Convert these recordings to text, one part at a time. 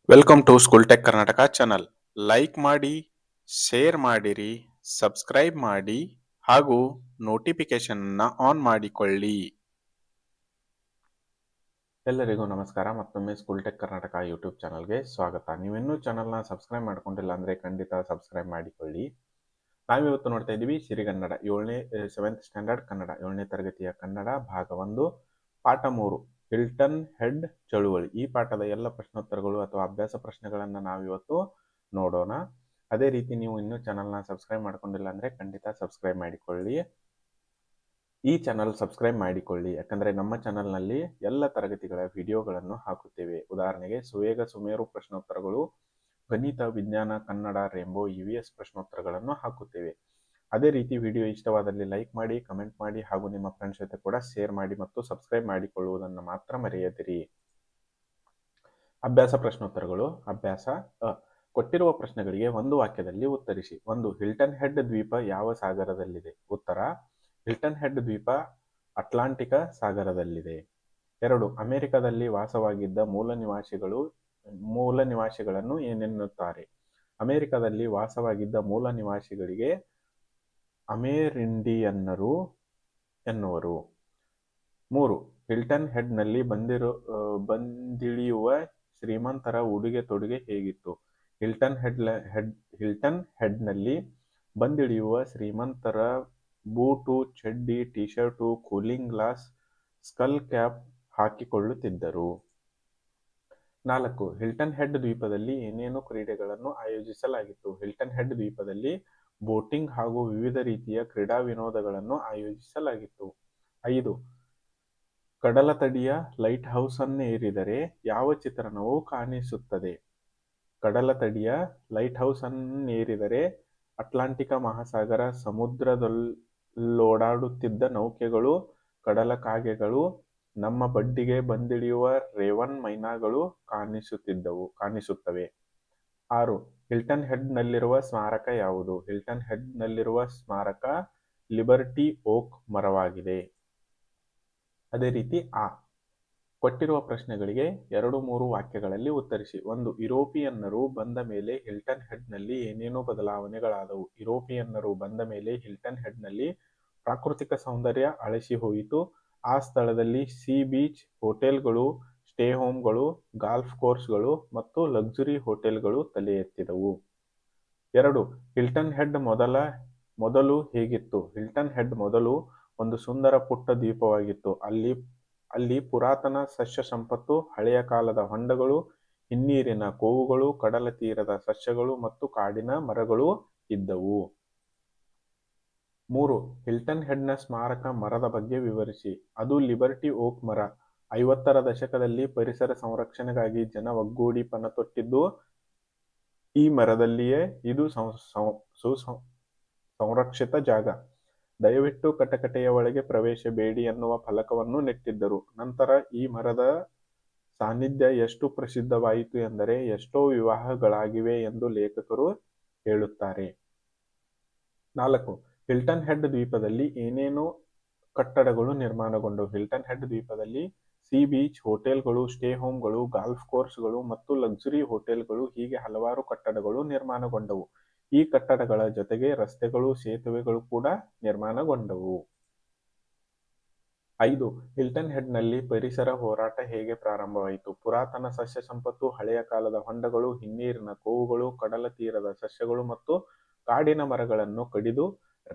Welcome to school tech Karnataka channel. Like ಮಾಡಿ, share ಮಾಡಿರಿ, subscribe ಮಾಡಿ ಹಾಗೂ ನೋಟಿಫಿಕೇಶನ್ ಆನ್ ಮಾಡಿಕೊಳ್ಳಿ. ಎಲ್ಲರಿಗೂ ನಮಸ್ಕಾರ. ಮತ್ತೊಮ್ಮೆ ಸ್ಕೂಲ್ ಟೆಕ್ ಕರ್ನಾಟಕ ಯೂಟ್ಯೂಬ್ ಚಾನಲ್ಗೆ ಸ್ವಾಗತ. ನೀವಿನ್ನೂ ಚಾನಲ್ನ ಸಬ್ಸ್ಕ್ರೈಬ್ ಮಾಡ್ಕೊಂಡಿಲ್ಲ ಅಂದರೆ ಖಂಡಿತ ಸಬ್ಸ್ಕ್ರೈಬ್ ಮಾಡಿಕೊಳ್ಳಿ. ನಾವಿವತ್ತು ನೋಡ್ತಾ ಇದ್ದೀವಿ ಸಿರಿಗನ್ನಡ 7th ಸ್ಟ್ಯಾಂಡರ್ಡ್ ಕನ್ನಡ 7ನೇ ತರಗತಿಯ ಕನ್ನಡ ಭಾಗ 1 ಪಾಠ 3 ಹಿಲ್ಟನ್ ಹೆಡ್ ಚಳುವಳಿ. ಈ ಪಾಠದ ಎಲ್ಲ ಪ್ರಶ್ನೋತ್ತರಗಳು ಅಥವಾ ಅಭ್ಯಾಸ ಪ್ರಶ್ನೆಗಳನ್ನು ನಾವಿವತ್ತು ನೋಡೋಣ. ಅದೇ ರೀತಿ ನೀವು ಇನ್ನೂ ಚಾನಲ್ನ ಸಬ್ಸ್ಕ್ರೈಬ್ ಮಾಡ್ಕೊಂಡಿಲ್ಲ ಅಂದರೆ ಖಂಡಿತ ಸಬ್ಸ್ಕ್ರೈಬ್ ಮಾಡಿಕೊಳ್ಳಿ. ಈ ಚಾನಲ್ ಸಬ್ಸ್ಕ್ರೈಬ್ ಮಾಡಿಕೊಳ್ಳಿ, ಯಾಕಂದರೆ ನಮ್ಮ ಚಾನಲ್ನಲ್ಲಿ ಎಲ್ಲ ತರಗತಿಗಳ ವಿಡಿಯೋಗಳನ್ನು ಹಾಕುತ್ತೇವೆ. ಉದಾಹರಣೆಗೆ ಸುವೇಗ ಸುಮೇರು ಪ್ರಶ್ನೋತ್ತರಗಳು, ಗಣಿತ, ವಿಜ್ಞಾನ, ಕನ್ನಡ, ರೇಂಬೋ, EVS ಪ್ರಶ್ನೋತ್ತರಗಳನ್ನು ಹಾಕುತ್ತೇವೆ. ಅದೇ ರೀತಿ ವಿಡಿಯೋ ಇಷ್ಟವಾದಲ್ಲಿ ಲೈಕ್ ಮಾಡಿ, ಕಮೆಂಟ್ ಮಾಡಿ ಹಾಗೂ ನಿಮ್ಮ ಫ್ರೆಂಡ್ಸ್ ಜೊತೆ ಕೂಡ ಶೇರ್ ಮಾಡಿ ಮತ್ತು ಸಬ್ಸ್ಕ್ರೈಬ್ ಮಾಡಿಕೊಳ್ಳುವುದನ್ನು ಮಾತ್ರ ಮರೆಯದಿರಿ. ಅಭ್ಯಾಸ ಪ್ರಶ್ನೋತ್ತರಗಳು. ಅಭ್ಯಾಸ ಕೊಟ್ಟಿರುವ ಪ್ರಶ್ನೆಗಳಿಗೆ ಒಂದು ವಾಕ್ಯದಲ್ಲಿ ಉತ್ತರಿಸಿ. 1. ಹಿಲ್ಟನ್ ಹೆಡ್ ದ್ವೀಪ ಯಾವ ಸಾಗರದಲ್ಲಿದೆ? ಉತ್ತರ: ಹಿಲ್ಟನ್ ಹೆಡ್ ದ್ವೀಪ ಅಟ್ಲಾಂಟಿಕ್ ಸಾಗರದಲ್ಲಿದೆ. 2. ಅಮೆರಿಕದಲ್ಲಿ ವಾಸವಾಗಿದ್ದ ಮೂಲ ನಿವಾಸಿಗಳನ್ನು ಏನೆನ್ನುತ್ತಾರೆ? ಅಮೆರಿಕದಲ್ಲಿ ವಾಸವಾಗಿದ್ದ ಮೂಲ ನಿವಾಸಿಗಳಿಗೆ ಅಮೆರಿಂಡಿಯನ್ನರು ಎನ್ನುವರು. 3. ಹಿಲ್ಟನ್ ಹೆಡ್ನಲ್ಲಿ ಬಂದಿಳಿಯುವ ಶ್ರೀಮಂತರ ಉಡುಗೆ ತೊಡುಗೆ ಹೇಗಿತ್ತು? ಹಿಲ್ಟನ್ ಹೆಡ್ನಲ್ಲಿ ಬಂದಿಳಿಯುವ ಶ್ರೀಮಂತರ ಬೂಟು, ಚಡ್ಡಿ, T shirt, cooling glass, skull cap ಹಾಕಿಕೊಳ್ಳುತ್ತಿದ್ದರು. 4. ಹಿಲ್ಟನ್ ಹೆಡ್ ದ್ವೀಪದಲ್ಲಿ ಏನೇನು ಕ್ರೀಡೆಗಳನ್ನು ಆಯೋಜಿಸಲಾಗಿತ್ತು? ಹಿಲ್ಟನ್ ಹೆಡ್ ದ್ವೀಪದಲ್ಲಿ ಬೋಟಿಂಗ್ ಹಾಗೂ ವಿವಿಧ ರೀತಿಯ ಕ್ರೀಡಾ ವಿನೋದಗಳನ್ನು ಆಯೋಜಿಸಲಾಗಿತ್ತು. 5. ಕಡಲತಡಿಯ ಲೈಟ್ ಹೌಸ್ ಅನ್ನೇರಿದರೆ ಯಾವ ಚಿತ್ರಣವು ಕಾಣಿಸುತ್ತದೆ? ಕಡಲತಡಿಯ ಲೈಟ್ ಹೌಸ್ ಅನ್ನೇರಿದರೆ ಅಟ್ಲಾಂಟಿಕ್ ಮಹಾಸಾಗರ, ಸಮುದ್ರದಲ್ಲೋಡಾಡುತ್ತಿದ್ದ ನೌಕೆಗಳು, ಕಡಲ ಕಾಗೆಗಳು, ನಮ್ಮ ಬಡ್ಡಿಗೆ ಬಂದಿಳಿಯುವ ರೇವನ್ ಮೈನಾಗಳು ಕಾಣಿಸುತ್ತವೆ. 6. ಹಿಲ್ಟನ್ ಹೆಡ್ನಲ್ಲಿರುವ ಸ್ಮಾರಕ ಯಾವುದು? ಹಿಲ್ಟನ್ ಹೆಡ್ನಲ್ಲಿರುವ ಸ್ಮಾರಕ ಲಿಬರ್ಟಿ ಓಕ್ ಮರವಾಗಿದೆ. ಅದೇ ರೀತಿ ಕೊಟ್ಟಿರುವ ಪ್ರಶ್ನೆಗಳಿಗೆ 2-3 ವಾಕ್ಯಗಳಲ್ಲಿ ಉತ್ತರಿಸಿ. 1. ಯುರೋಪಿಯನ್ನರು ಬಂದ ಮೇಲೆ ಹಿಲ್ಟನ್ ಹೆಡ್ನಲ್ಲಿ ಏನೇನು ಬದಲಾವಣೆಗಳಾದವು? ಯುರೋಪಿಯನ್ನರು ಬಂದ ಮೇಲೆ ಹಿಲ್ಟನ್ ಹೆಡ್ನಲ್ಲಿ ಪ್ರಾಕೃತಿಕ ಸೌಂದರ್ಯ ಅಳಿಸಿ ಹೋಯಿತು. ಆ ಸ್ಥಳದಲ್ಲಿ ಸೀ ಬೀಚ್ ಹೋಟೆಲ್ಗಳು, ಸ್ಟೇ ಹೋಮ್ಗಳು, ಗಾಲ್ಫ್ ಕೋರ್ಸ್ಗಳು ಮತ್ತು ಲಕ್ಸುರಿ ಹೋಟೆಲ್ಗಳು ತಲೆ ಎತ್ತಿದವು. 2. ಹಿಲ್ಟನ್ ಹೆಡ್ ಮೊದಲು ಹೇಗಿತ್ತು? ಹಿಲ್ಟನ್ ಹೆಡ್ ಮೊದಲು ಒಂದು ಸುಂದರ ಪುಟ್ಟ ದ್ವೀಪವಾಗಿತ್ತು. ಅಲ್ಲಿ ಪುರಾತನ ಸಸ್ಯ ಸಂಪತ್ತು, ಹಳೆಯ ಕಾಲದ ಹೊಂಡಗಳು, ಹಿನ್ನೀರಿನ ಕೋವುಗಳು, ಕಡಲ ತೀರದ ಸಸ್ಯಗಳು ಮತ್ತು ಕಾಡಿನ ಮರಗಳು ಇದ್ದವು. 3. ಹಿಲ್ಟನ್ ಹೆಡ್ನ ಸ್ಮಾರಕ ಮರದ ಬಗ್ಗೆ ವಿವರಿಸಿ. ಅದು ಲಿಬರ್ಟಿ ಓಕ್ ಮರ. 50ರ ದಶಕದಲ್ಲಿ ಪರಿಸರ ಸಂರಕ್ಷಣೆಗಾಗಿ ಜನ ಒಗ್ಗೂಡಿ ಪಣ ತೊಟ್ಟಿದ್ದು ಈ ಮರದಲ್ಲಿಯೇ. ಇದು ಸಂರಕ್ಷಿತ ಜಾಗ. ದಯವಿಟ್ಟು ಕಟಕಟೆಯ ಒಳಗೆ ಪ್ರವೇಶ ಬೇಡಿ ಎನ್ನುವ ಫಲಕವನ್ನು ನೆಟ್ಟಿದ್ದರು. ನಂತರ ಈ ಮರದ ಸಾನ್ನಿಧ್ಯ ಎಷ್ಟು ಪ್ರಸಿದ್ಧವಾಯಿತು ಎಂದರೆ ಎಷ್ಟೋ ವಿವಾಹಗಳಾಗಿವೆ ಎಂದು ಲೇಖಕರು ಹೇಳುತ್ತಾರೆ. 4. ಹಿಲ್ಟನ್ ಹೆಡ್ ದ್ವೀಪದಲ್ಲಿ ಏನೇನು ಕಟ್ಟಡಗಳು ನಿರ್ಮಾಣಗೊಂಡವು? ಹಿಲ್ಟನ್ ಹೆಡ್ ದ್ವೀಪದಲ್ಲಿ ಸೀ ಬೀಚ್ ಹೋಟೆಲ್ಗಳು, ಸ್ಟೇ ಹೋಮ್ಗಳು, ಗಾಲ್ಫ್ ಕೋರ್ಸ್ಗಳು ಮತ್ತು ಲಕ್ಸುರಿ ಹೋಟೆಲ್ಗಳು ಹೀಗೆ ಹಲವಾರು ಕಟ್ಟಡಗಳು ನಿರ್ಮಾಣಗೊಂಡವು. ಈ ಕಟ್ಟಡಗಳ ಜೊತೆಗೆ ರಸ್ತೆಗಳು, ಸೇತುವೆಗಳು ಕೂಡ ನಿರ್ಮಾಣಗೊಂಡವು. 5. ಹಿಲ್ಟನ್ ಹೆಡ್ನಲ್ಲಿ ಪರಿಸರ ಹೋರಾಟ ಹೇಗೆ ಪ್ರಾರಂಭವಾಯಿತು? ಪುರಾತನ ಸಸ್ಯ ಸಂಪತ್ತು, ಹಳೆಯ ಕಾಲದ ಹೊಂಡಗಳು, ಹಿನ್ನೀರಿನ ಕೋವುಗಳು, ಕಡಲ ತೀರದ ಸಸ್ಯಗಳು ಮತ್ತು ಕಾಡಿನ ಮರಗಳನ್ನು ಕಡಿದು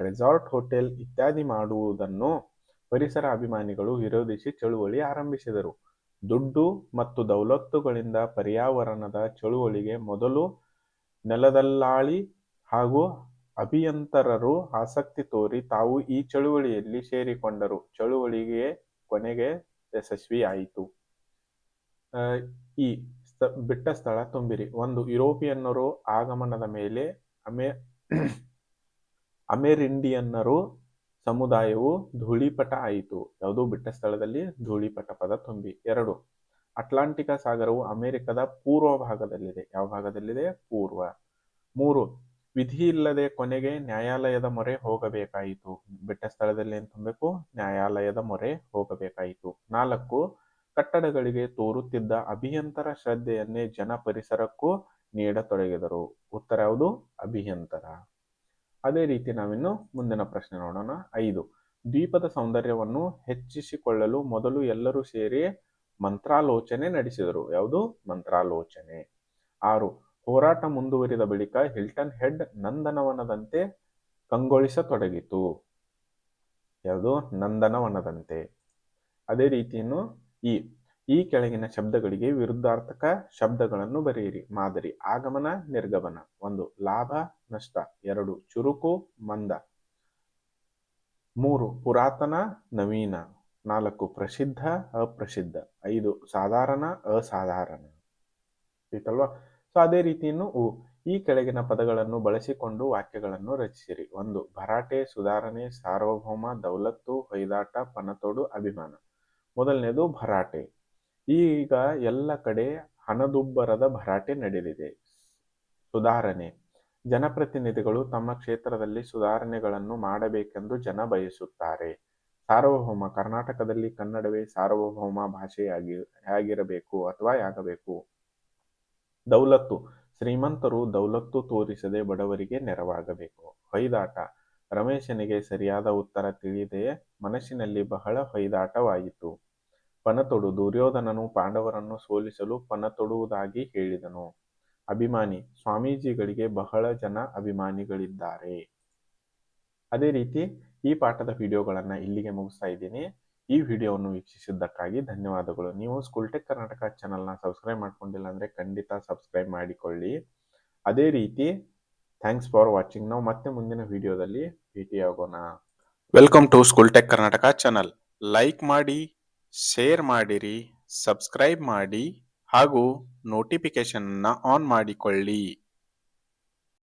ರೆಸಾರ್ಟ್, ಹೋಟೆಲ್ ಇತ್ಯಾದಿ ಮಾಡುವುದನ್ನು ಪರಿಸರ ಅಭಿಮಾನಿಗಳು ವಿರೋಧಿಸಿ ಚಳುವಳಿ ಆರಂಭಿಸಿದರು. ದುಡ್ಡು ಮತ್ತು ದೌಲತ್ತುಗಳಿಂದ ಪರ್ಯಾವರಣದ ಚಳುವಳಿಗೆ ಮೊದಲು ನೆಲದಲ್ಲಾಳಿ ಹಾಗೂ ಅಭಿಯಂತರರು ಆಸಕ್ತಿ ತೋರಿ ತಾವು ಈ ಚಳುವಳಿಯಲ್ಲಿ ಸೇರಿಕೊಂಡರು. ಚಳುವಳಿಗೆ ಕೊನೆಗೆ ಯಶಸ್ವಿಯಾಯಿತು. ಬಿಟ್ಟ ಸ್ಥಳ ತುಂಬಿರಿ. 1. ಯುರೋಪಿಯನ್ನರು ಆಗಮನದ ಮೇಲೆ ಅಮೆರಿಂಡಿಯನ್ನರು ಸಮುದಾಯವು ಧೂಳಿಪಟ ಆಯಿತು. ಯಾವುದು? ಬಿಟ್ಟ ಸ್ಥಳದಲ್ಲಿ ಧೂಳಿಪಟ ಪದ ತುಂಬಿ. 2. ಅಟ್ಲಾಂಟಿಕ್ ಸಾಗರವು ಅಮೆರಿಕದ ಪೂರ್ವ ಭಾಗದಲ್ಲಿದೆ. ಯಾವ ಭಾಗದಲ್ಲಿದೆ? ಪೂರ್ವ. 3. ವಿಧಿ ಇಲ್ಲದೆ ಕೊನೆಗೆ ನ್ಯಾಯಾಲಯದ ಮೊರೆ ಹೋಗಬೇಕಾಯಿತು. ಬಿಟ್ಟ ಸ್ಥಳದಲ್ಲಿ ಏನು ತುಂಬಬೇಕು? ನ್ಯಾಯಾಲಯದ ಮೊರೆ ಹೋಗಬೇಕಾಯಿತು. 4. ಕಟ್ಟಡಗಳಿಗೆ ತೋರುತ್ತಿದ್ದ ಅಭಿಯಂತರ ಶ್ರದ್ಧೆಯನ್ನೇ ಜನ ಪರಿಸರಕ್ಕೂ ನೀಡತೊಡಗಿದರು. ಉತ್ತರ ಯಾವುದು? ಅಭಿಯಂತರ. ಅದೇ ರೀತಿ ನಾವಿನ್ನು ಮುಂದಿನ ಪ್ರಶ್ನೆ ನೋಡೋಣ. 5. ದ್ವೀಪದ ಸೌಂದರ್ಯವನ್ನು ಹೆಚ್ಚಿಸಿಕೊಳ್ಳಲು ಮೊದಲು ಎಲ್ಲರೂ ಸೇರಿ ಮಂತ್ರಾಲೋಚನೆ ನಡೆಸಿದರು. ಯಾವುದು? ಮಂತ್ರಾಲೋಚನೆ. 6. ಹೋರಾಟ ಮುಂದುವರಿದ ಬಳಿಕ ಹಿಲ್ಟನ್ ಹೆಡ್ ನಂದನವನದಂತೆ ಕಂಗೊಳಿಸತೊಡಗಿತು. ಯಾವುದು? ನಂದನವನದಂತೆ. ಅದೇ ರೀತಿಯನ್ನು ಈ ಕೆಳಗಿನ ಶಬ್ದಗಳಿಗೆ ವಿರುದ್ಧಾರ್ಥಕ ಶಬ್ದಗಳನ್ನು ಬರೆಯಿರಿ. ಮಾದರಿ: ಆಗಮನ, ನಿರ್ಗಮನ. 1. ಲಾಭ, ನಷ್ಟ. 2. ಚುರುಕು, ಮಂದ. 3. ಪುರಾತನ, ನವೀನ. 4. ಪ್ರಸಿದ್ಧ, ಅಪ್ರಸಿದ್ಧ. 5. ಸಾಧಾರಣ, ಅಸಾಧಾರಣ. ಆಯ್ತಲ್ವಾ? ಸೊ ಅದೇ ರೀತಿಯನ್ನು ಈ ಕೆಳಗಿನ ಪದಗಳನ್ನು ಬಳಸಿಕೊಂಡು ವಾಕ್ಯಗಳನ್ನು ರಚಿಸಿರಿ. 1. ಭರಾಟೆ, ಸುಧಾರಣೆ, ಸಾರ್ವಭೌಮ, ದೌಲತ್ತು, ಹೊಯ್ದಾಟ, ಪಣತೋಡು, ಅಭಿಮಾನ. ಮೊದಲನೇದು ಭರಾಟೆ. ಈಗ ಎಲ್ಲ ಕಡೆ ಹಣದುಬ್ಬರದ ಭರಾಟೆ ನಡೆದಿದೆ. ಸುಧಾರಣೆ: ಜನಪ್ರತಿನಿಧಿಗಳು ತಮ್ಮ ಕ್ಷೇತ್ರದಲ್ಲಿ ಸುಧಾರಣೆಗಳನ್ನು ಮಾಡಬೇಕೆಂದು ಜನ ಬಯಸುತ್ತಾರೆ. ಸಾರ್ವಭೌಮ: ಕರ್ನಾಟಕದಲ್ಲಿ ಕನ್ನಡವೇ ಸಾರ್ವಭೌಮ ಭಾಷೆಯಾಗಿರಬೇಕು ಅಥವಾ ಯಾಗಬೇಕು. ದೌಲತ್ತು: ಶ್ರೀಮಂತರು ದೌಲತ್ತು ತೋರಿಸದೆ ಬಡವರಿಗೆ ನೆರವಾಗಬೇಕು. ಹೊಯ್ದಾಟ: ರಮೇಶನಿಗೆ ಸರಿಯಾದ ಉತ್ತರ ತಿಳಿದೇ ಮನಸ್ಸಿನಲ್ಲಿ ಬಹಳ ಹೊಯ್ದಾಟವಾಯಿತು. ಪಣತೊಡು: ದುರ್ಯೋಧನನು ಪಾಂಡವರನ್ನು ಸೋಲಿಸಲು ಪಣತೊಡುವುದಾಗಿ ಹೇಳಿದನು. ಅಭಿಮಾನಿ: ಸ್ವಾಮೀಜಿಗಳಿಗೆ ಬಹಳ ಜನ ಅಭಿಮಾನಿಗಳಿದ್ದಾರೆ. ಅದೇ ರೀತಿ ಈ ಪಾಠದ ವಿಡಿಯೋಗಳನ್ನು ಇಲ್ಲಿಗೆ ಮುಗಿಸ್ತಾ ಇದ್ದೀನಿ. ಈ ವಿಡಿಯೋವನ್ನು ವೀಕ್ಷಿಸಿದ್ದಕ್ಕಾಗಿ ಧನ್ಯವಾದಗಳು. ನೀವು ಸ್ಕೂಲ್ಟೆಕ್ ಕರ್ನಾಟಕ ಚಾನಲ್ನ ಸಬ್ಸ್ಕ್ರೈಬ್ ಮಾಡ್ಕೊಂಡಿಲ್ಲ ಅಂದರೆ ಖಂಡಿತ ಸಬ್ಸ್ಕ್ರೈಬ್ ಮಾಡಿಕೊಳ್ಳಿ. ಅದೇ ರೀತಿ ಥ್ಯಾಂಕ್ಸ್ ಫಾರ್ ವಾಚಿಂಗ್. ನಾವು ಮತ್ತೆ ಮುಂದಿನ ವಿಡಿಯೋದಲ್ಲಿ ಭೇಟಿಯಾಗೋಣ. Welcome to Schooltech Karnataka channel. Like ಮಾಡಿ, ಶೇರ್ ಮಾಡಿರಿ, ಸಬ್ಸ್ಕ್ರೈಬ್ ಮಾಡಿ ಹಾಗೂ ನೋಟಿಫಿಕೇಶನ್ ಆನ್ ಮಾಡಿಕೊಳ್ಳಿ.